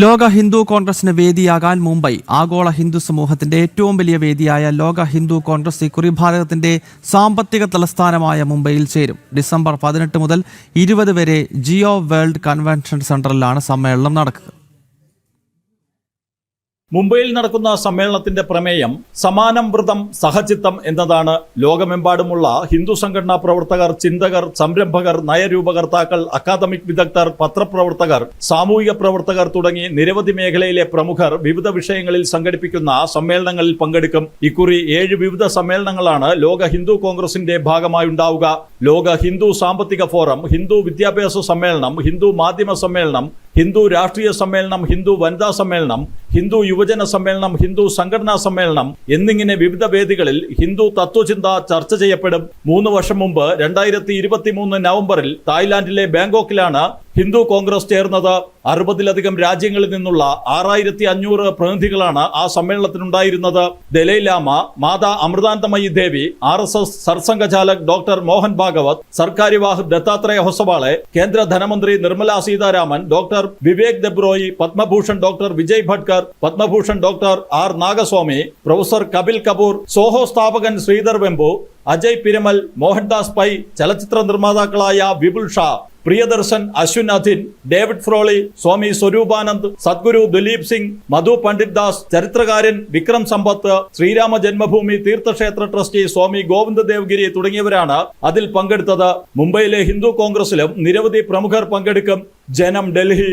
ലോക ഹിന്ദു കോൺഗ്രസിന് വേദിയാകാൻ മുംബൈ. ആഗോള ഹിന്ദു സമൂഹത്തിന്റെ ഏറ്റവും വലിയ വേദിയായ ലോക ഹിന്ദു കോൺഗ്രസ് ഇക്കുറി ഭാരതത്തിന്റെ സാമ്പത്തിക തലസ്ഥാനമായ മുംബൈയിൽ ചേരും. ഡിസംബർ 18 മുതൽ 20 വരെ ജിയോ വേൾഡ് കൺവെൻഷൻ സെന്ററിലാണ് സമ്മേളനം നടക്കുക. മുംബൈയിൽ നടക്കുന്ന സമ്മേളനത്തിന്റെ പ്രമേയം സമാനം വ്രതം സഹചിത്തം എന്നതാണ്. ലോകമെമ്പാടുമുള്ള ഹിന്ദു സംഘടനാ പ്രവർത്തകർ, ചിന്തകർ, സംരംഭകർ, നയരൂപകർത്താക്കൾ, അക്കാദമിക് വിദഗ്ധർ, പത്രപ്രവർത്തകർ, സാമൂഹിക പ്രവർത്തകർ തുടങ്ങി നിരവധി മേഖലയിലെ പ്രമുഖർ വിവിധ വിഷയങ്ങളിൽ സംഘടിപ്പിക്കുന്ന സമ്മേളനങ്ങളിൽ പങ്കെടുക്കും. ഇക്കുറി 7 വിവിധ സമ്മേളനങ്ങളാണ് ലോക ഹിന്ദു കോൺഗ്രസിന്റെ ഭാഗമായുണ്ടാവുക. ലോക ഹിന്ദു സാമ്പത്തിക ഫോറം, ഹിന്ദു വിദ്യാഭ്യാസ സമ്മേളനം, ഹിന്ദു മാധ്യമ സമ്മേളനം, ഹിന്ദു രാഷ്ട്രീയ സമ്മേളനം, ഹിന്ദു വനിതാ സമ്മേളനം, ഹിന്ദു യുവജന സമ്മേളനം, ഹിന്ദു സംഘടനാ സമ്മേളനം എന്നിങ്ങനെ വിവിധ വേദികളിൽ ഹിന്ദു തത്വചിന്ത ചർച്ച ചെയ്യപ്പെടും. 3 വർഷം മുമ്പ് 2023 നവംബറിൽ തായ്ലാന്റിലെ ബാങ്കോക്കിലാണ് ഹിന്ദു കോൺഗ്രസ് ചേർന്നത്. 60-ലധികം രാജ്യങ്ങളിൽ നിന്നുള്ള 6500 പ്രതിനിധികളാണ് ആ സമ്മേളനത്തിനുണ്ടായിരുന്നത്. ദലൈലാമ, മാതാ അമൃതാനന്ദമയി ദേവി, RSS സർസംഘചാലക് ഡോക്ടർ മോഹൻ ഭാഗവത്, സർക്കാര്യവാഹ് ദത്താത്രേയ ഹൊസബാളെ, കേന്ദ്ര ധനമന്ത്രി Nirmala Sitharaman, doctor Vivek Debroy, Padma Bhushan doctor Vijay Bhatkar, Padma Bhushan doctor R Nagaswamy, professor Kapil Kapoor, Zoho സ്ഥാപകൻ ശ്രീധർ വെമ്പു, അജയ് പിരമൽ, മോഹൻദാസ് പൈ, ചലച്ചിത്ര നിർമ്മാതാക്കളായ വിപുൽ ഷാ, പ്രിയദർശൻ, അശ്വിൻ അധിൻ, ഡേവിഡ് ഫ്രോളി, സ്വാമി സ്വരൂപാനന്ദ്, സദ്ഗുരു ദിലീപ് സിംഗ്, മധു പണ്ഡിറ്റ് ദാസ്, ചരിത്രകാരൻ വിക്രം സമ്പത്ത്, ശ്രീരാമ ജന്മഭൂമി തീർത്ഥക്ഷേത്ര ട്രസ്റ്റി സ്വാമി ഗോവിന്ദ ദേവ്ഗിരി തുടങ്ങിയവരാണ് അതിൽ പങ്കെടുത്തത്. മുംബൈയിലെ ഹിന്ദു കോൺഗ്രസിലും നിരവധി പ്രമുഖർ പങ്കെടുക്കും. ജനം, ഡൽഹി.